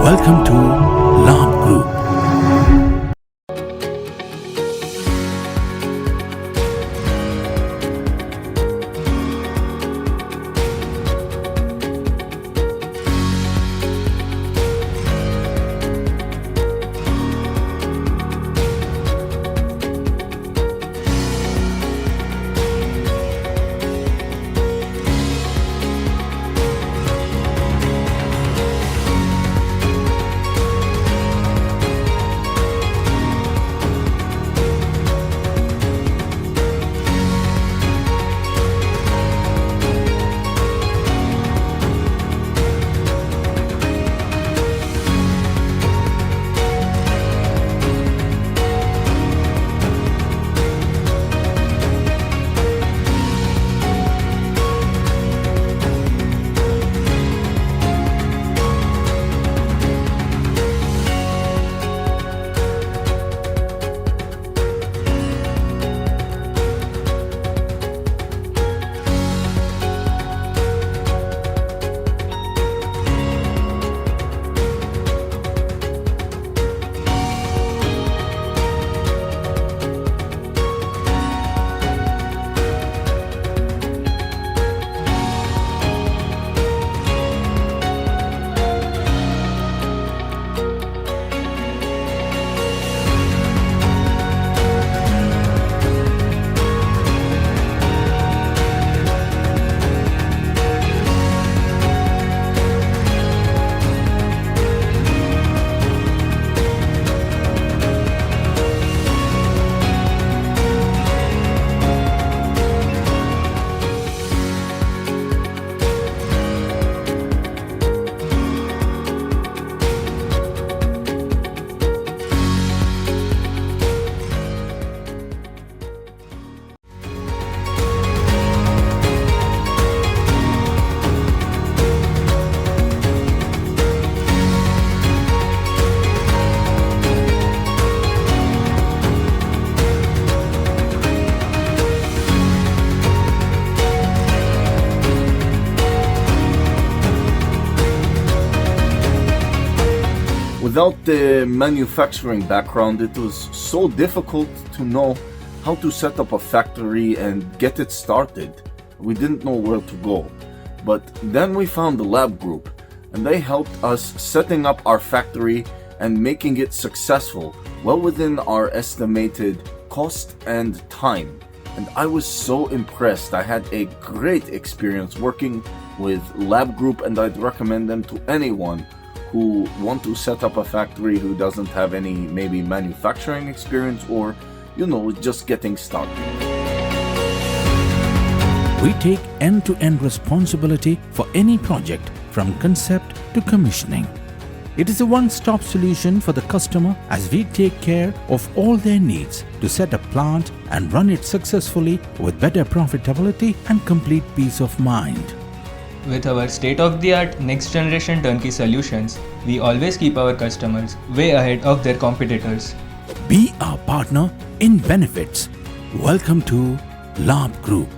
Welcome to Labh Group. Without the manufacturing background, it was so difficult to know how to set up a factory and get it started. We didn't know where to go. But then we found the Labh Group, and they helped us setting up our factory and making it successful, well within our estimated cost and time. And I was so impressed. I had a great experience working with Labh Group, and I'd recommend them to anyone who want to set up a factory who doesn't have any maybe manufacturing experience or, just getting started. We take end-to-end responsibility for any project from concept to commissioning. It is a one-stop solution for the customer as we take care of all their needs to set a plant and run it successfully with better profitability and complete peace of mind. With our state-of-the-art next-generation turnkey solutions, we always keep our customers way ahead of their competitors. Be our partner in benefits. Welcome to Labh Group.